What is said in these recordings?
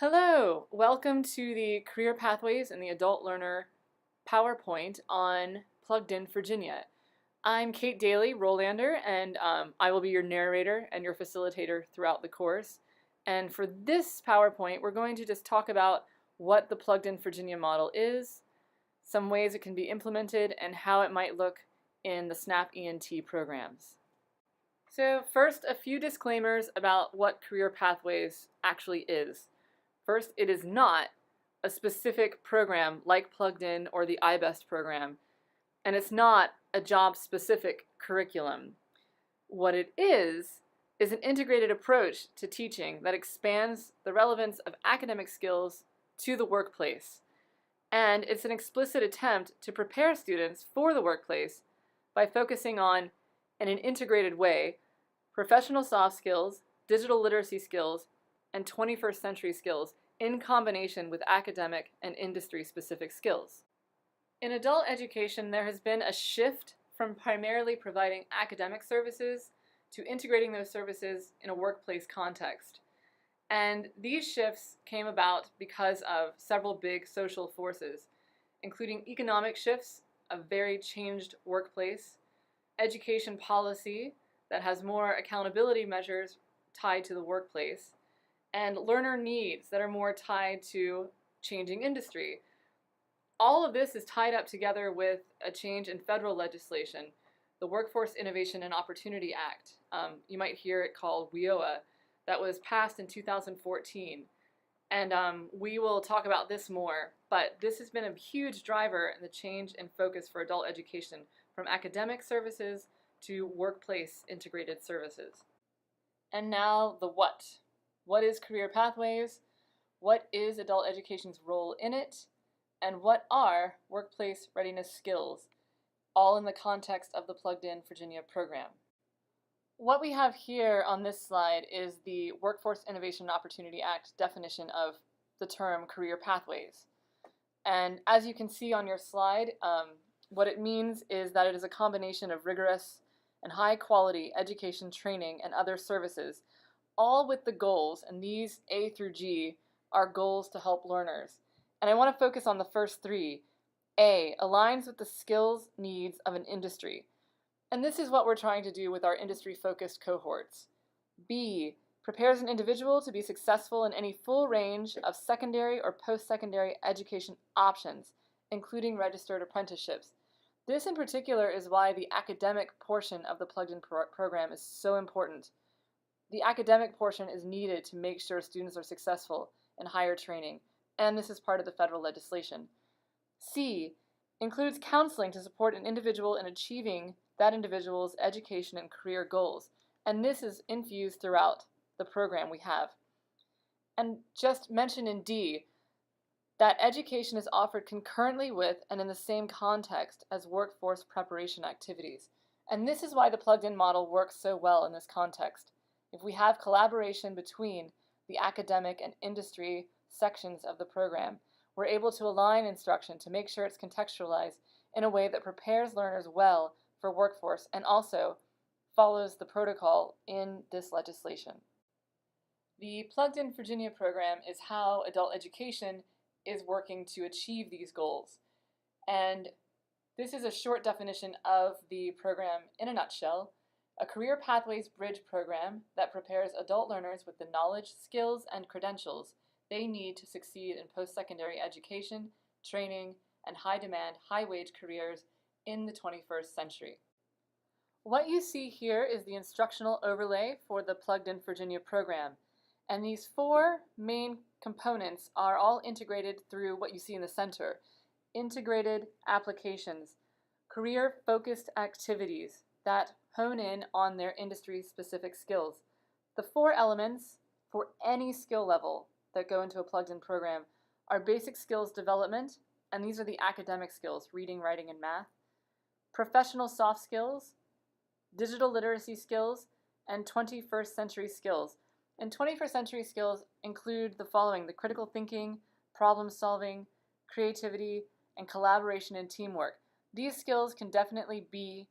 Hello, welcome to the Career Pathways in the Adult Learner PowerPoint on Plugged In Virginia. I'm Kate Daly, Rolander, and I will be your narrator and your facilitator throughout the course. And for this PowerPoint, we're going to just talk about what the Plugged In Virginia model is, some ways it can be implemented, and how it might look in the SNAP ENT programs. So first, a few disclaimers about what Career Pathways actually is. First, it is not a specific program like Plugged In or the iBest program, and it's not a job-specific curriculum. What it is an integrated approach to teaching that expands the relevance of academic skills to the workplace. And it's an explicit attempt to prepare students for the workplace by focusing on, in an integrated way, professional soft skills, digital literacy skills, and 21st century skills in combination with academic and industry-specific skills. In adult education, there has been a shift from primarily providing academic services to integrating those services in a workplace context. And these shifts came about because of several big social forces, including economic shifts, a very changed workplace, education policy that has more accountability measures tied to the workplace, and learner needs that are more tied to changing industry. All of this is tied up together with a change in federal legislation, the Workforce Innovation and Opportunity Act. You might hear it called WIOA, that was passed in 2014. And we will talk about this more, but this has been a huge driver in the change in focus for adult education from academic services to workplace integrated services. And now the what. What is Career Pathways? What is adult education's role in it? And what are workplace readiness skills? All in the context of the Plugged In Virginia program. What we have here on this slide is the Workforce Innovation and Opportunity Act definition of the term career pathways. And as you can see on your slide, what it means is that it is a combination of rigorous and high quality education, training, and other services, all with the goals, and these A through G are goals to help learners. And I want to focus on the first three. A, aligns with the skills needs of an industry. And this is what we're trying to do with our industry-focused cohorts. B, prepares an individual to be successful in any full range of secondary or post-secondary education options, including registered apprenticeships. This in particular is why the academic portion of the Plugged In program is so important. The academic portion is needed to make sure students are successful in higher training, and this is part of the federal legislation. C, includes counseling to support an individual in achieving that individual's education and career goals, and this is infused throughout the program we have. And just mention in D, that education is offered concurrently with and in the same context as workforce preparation activities. And this is why the Plugged In model works so well in this context. If we have collaboration between the academic and industry sections of the program, we're able to align instruction to make sure it's contextualized in a way that prepares learners well for workforce and also follows the protocol in this legislation. The Plugged In Virginia program is how adult education is working to achieve these goals. And this is a short definition of the program in a nutshell. A Career Pathways Bridge program that prepares adult learners with the knowledge, skills, and credentials they need to succeed in post-secondary education, training, and high-demand, high-wage careers in the 21st century. What you see here is the instructional overlay for the Plugged In Virginia program. And these four main components are all integrated through what you see in the center. Integrated applications, career-focused activities that hone in on their industry-specific skills. The four elements for any skill level that go into a Plugged In program are basic skills development, and these are the academic skills, reading, writing, and math, professional soft skills, digital literacy skills, and 21st century skills. And 21st century skills include the following: the critical thinking, problem solving, creativity, and collaboration and teamwork. These skills can definitely be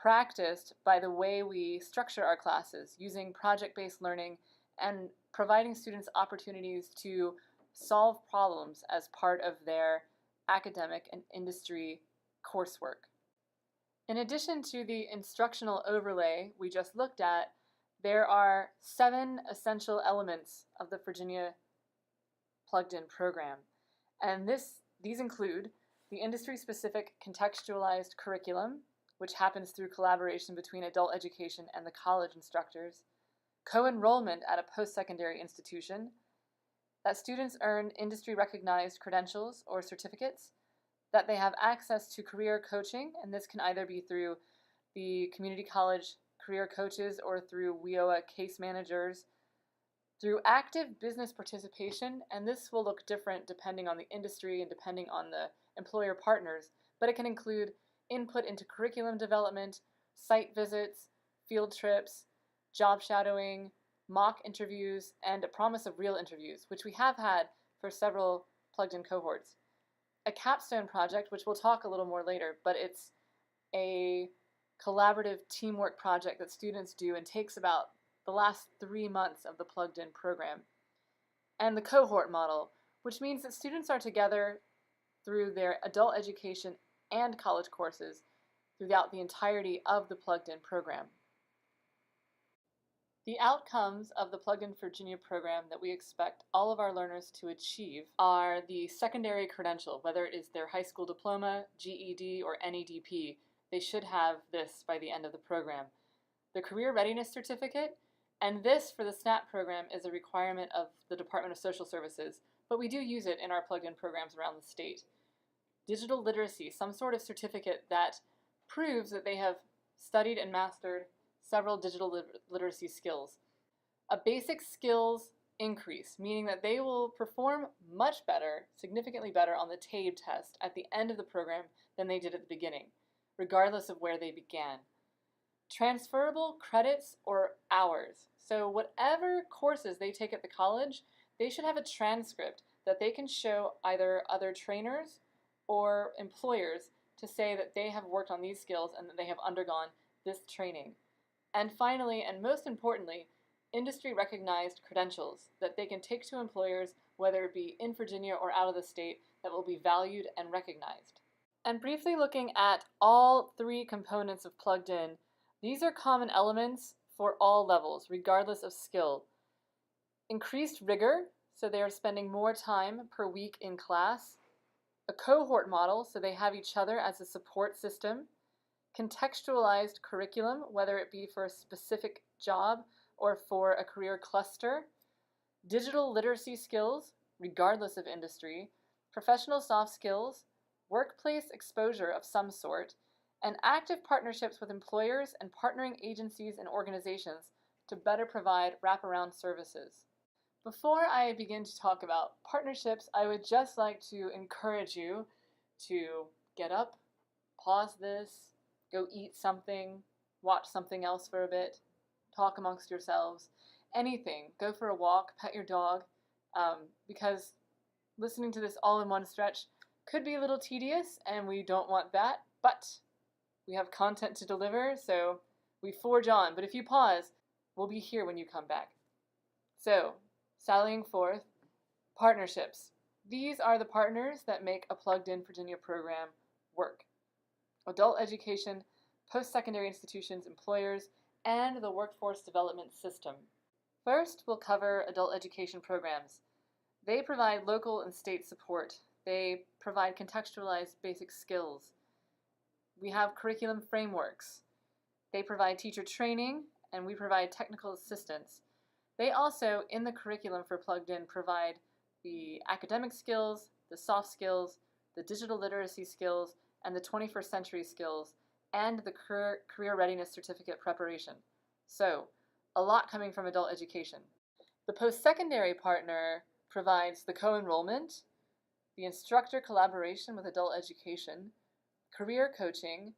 practiced by the way we structure our classes, using project-based learning and providing students opportunities to solve problems as part of their academic and industry coursework. In addition to the instructional overlay we just looked at, there are 7 essential elements of the Virginia Plugged-In program. And these include the industry-specific contextualized curriculum, which happens through collaboration between adult education and the college instructors, co-enrollment at a post-secondary institution, that students earn industry-recognized credentials or certificates, that they have access to career coaching, and this can either be through the community college career coaches or through WIOA case managers, through active business participation, and this will look different depending on the industry and depending on the employer partners, but it can include input into curriculum development, site visits, field trips, job shadowing, mock interviews, and a promise of real interviews, which we have had for several plugged-in cohorts. A Capstone Project, which we'll talk a little more later, but it's a collaborative teamwork project that students do and takes about the last 3 months of the plugged-in program. And the cohort model, which means that students are together through their adult education and college courses throughout the entirety of the plugged-in program. The outcomes of the Plugged-In Virginia program that we expect all of our learners to achieve are the secondary credential, whether it is their high school diploma, GED, or NEDP. They should have this by the end of the program. The career readiness certificate, and this for the SNAP program is a requirement of the Department of Social Services, but we do use it in our plugged-in programs around the state. Digital literacy, some sort of certificate that proves that they have studied and mastered several digital literacy skills. A basic skills increase, meaning that they will perform much better, significantly better on the TABE test at the end of the program than they did at the beginning, regardless of where they began. Transferable credits or hours. So whatever courses they take at the college, they should have a transcript that they can show either other trainers or employers to say that they have worked on these skills and that they have undergone this training. And finally, and most importantly, industry-recognized credentials that they can take to employers, whether it be in Virginia or out of the state, that will be valued and recognized. And briefly looking at all 3 components of Plugged In, these are common elements for all levels, regardless of skill. Increased rigor, so they are spending more time per week in class. A cohort model, so they have each other as a support system. Contextualized curriculum, whether it be for a specific job or for a career cluster. Digital literacy skills, regardless of industry. Professional soft skills, workplace exposure of some sort, and active partnerships with employers and partnering agencies and organizations to better provide wraparound services. Before I begin to talk about partnerships, I would just like to encourage you to get up, pause this, go eat something, watch something else for a bit, talk amongst yourselves, anything. Go for a walk, pet your dog, because listening to this all in one stretch could be a little tedious, and we don't want that, but we have content to deliver, so we forge on. But if you pause, we'll be here when you come back. So, sallying forth, partnerships. These are the partners that make a Plugged-In Virginia program work. Adult education, post-secondary institutions, employers, and the workforce development system. First, we'll cover adult education programs. They provide local and state support. They provide contextualized basic skills. We have curriculum frameworks. They provide teacher training, and we provide technical assistance. They also, in the curriculum for Plugged In, provide the academic skills, the soft skills, the digital literacy skills, and the 21st century skills, and the career readiness certificate preparation. So, a lot coming from adult education. The post-secondary partner provides the co-enrollment, the instructor collaboration with adult education, career coaching,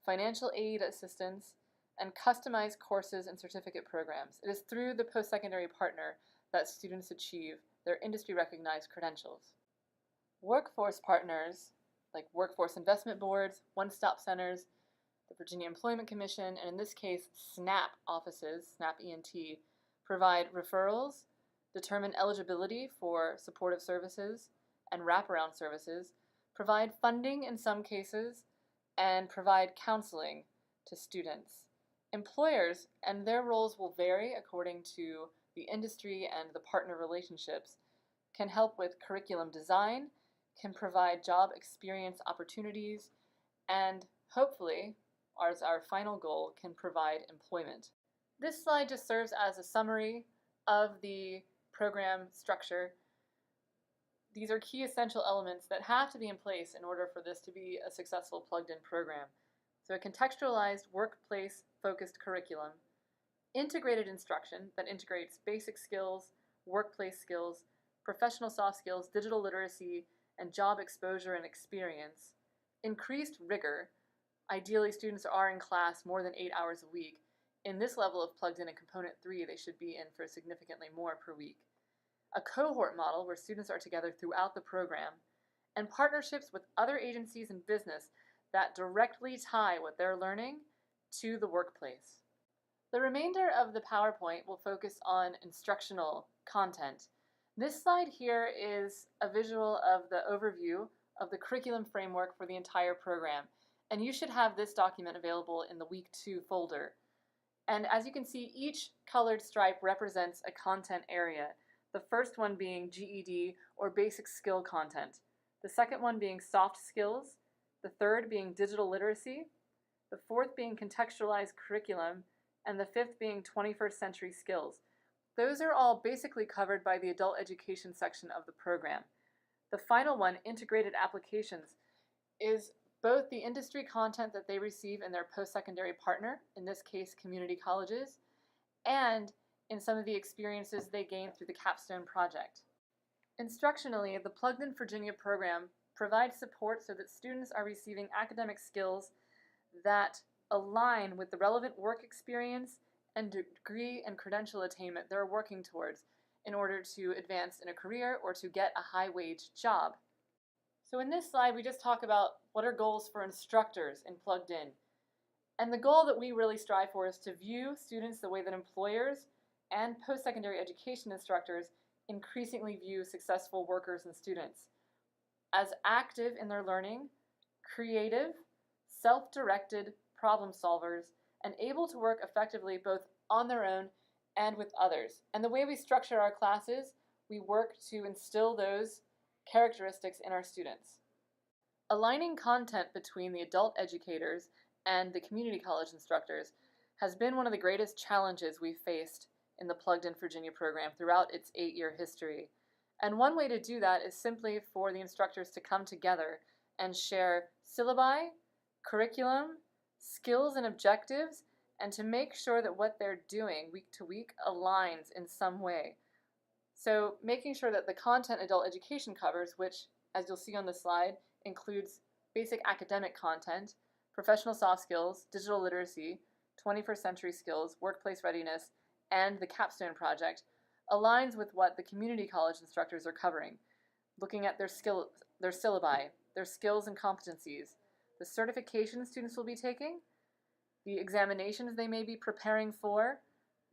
financial aid assistance, and customized courses and certificate programs. It is through the post-secondary partner that students achieve their industry-recognized credentials. Workforce partners, like workforce investment boards, one-stop centers, the Virginia Employment Commission, and in this case, SNAP offices, SNAP ENT, provide referrals, determine eligibility for supportive services and wraparound services, provide funding in some cases, and provide counseling to students. Employers and their roles will vary according to the industry and the partner relationships, can help with curriculum design, can provide job experience opportunities, and hopefully, as our final goal, can provide employment. This slide just serves as a summary of the program structure. These are key essential elements that have to be in place in order for this to be a successful plugged-in program. So a contextualized, workplace-focused curriculum, integrated instruction that integrates basic skills, workplace skills, professional soft skills, digital literacy, and job exposure and experience, increased rigor. Ideally, students are in class more than 8 hours a week. In this level of plugged-in in Component 3, they should be in for significantly more per week. A cohort model where students are together throughout the program, and partnerships with other agencies and business that directly tie what they're learning to the workplace. The remainder of the PowerPoint will focus on instructional content. This slide here is a visual of the overview of the curriculum framework for the entire program, and you should have this document available in the Week 2 folder. And as you can see, each colored stripe represents a content area, the first one being GED or basic skill content, the second one being soft skills, the third being digital literacy, the fourth being contextualized curriculum, and the fifth being 21st century skills. Those are all basically covered by the adult education section of the program. The final one, integrated applications, is both the industry content that they receive in their post-secondary partner, in this case community colleges, and in some of the experiences they gain through the Capstone Project. Instructionally, the Plugged in Virginia program provides support so that students are receiving academic skills that align with the relevant work experience and degree and credential attainment they're working towards in order to advance in a career or to get a high-wage job. So in this slide, we just talk about what are goals for instructors in Plugged In. And the goal that we really strive for is to view students the way that employers and post-secondary education instructors increasingly view successful workers and students as active in their learning, creative, self-directed problem solvers, and able to work effectively both on their own and with others. And the way we structure our classes, we work to instill those characteristics in our students. Aligning content between the adult educators and the community college instructors has been one of the greatest challenges we've faced in the Plugged in Virginia program throughout its 8-year history. And one way to do that is simply for the instructors to come together and share syllabi, curriculum, skills and objectives, and to make sure that what they're doing week to week aligns in some way. So making sure that the content adult education covers, which, as you'll see on the slide, includes basic academic content, professional soft skills, digital literacy, 21st century skills, workplace readiness, and the Capstone Project, aligns with what the community college instructors are covering, looking at their syllabi, their skills and competencies, the certifications students will be taking, the examinations they may be preparing for,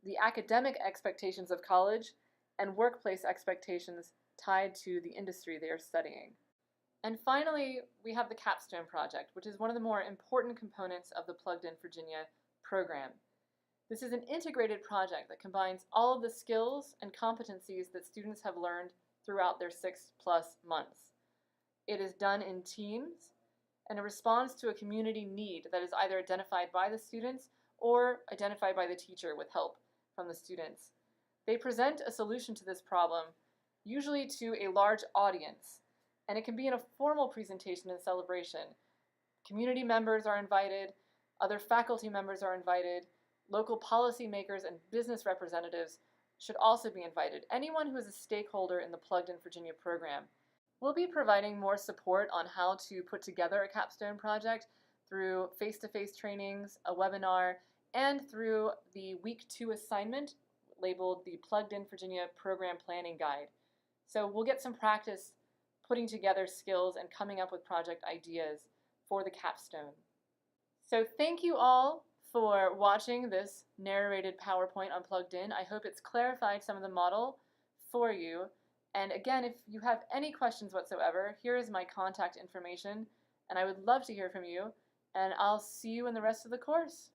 the academic expectations of college, and workplace expectations tied to the industry they are studying. And finally, we have the Capstone Project, which is one of the more important components of the Plugged in Virginia program. This is an integrated project that combines all of the skills and competencies that students have learned throughout their 6+ months. It is done in teams, and it responds to a community need that is either identified by the students or identified by the teacher with help from the students. They present a solution to this problem, usually to a large audience, and it can be in a formal presentation and celebration. Community members are invited, other faculty members are invited, local policymakers and business representatives should also be invited. Anyone who is a stakeholder in the Plugged in Virginia program. We'll be providing more support on how to put together a capstone project through face-to-face trainings, a webinar, and through the Week 2 assignment labeled the Plugged in Virginia Program Planning Guide. So we'll get some practice putting together skills and coming up with project ideas for the capstone. So thank you all for watching this narrated PowerPoint on Plugged In. I hope it's clarified some of the model for you. And again, if you have any questions whatsoever, here is my contact information, and I would love to hear from you, and I'll see you in the rest of the course.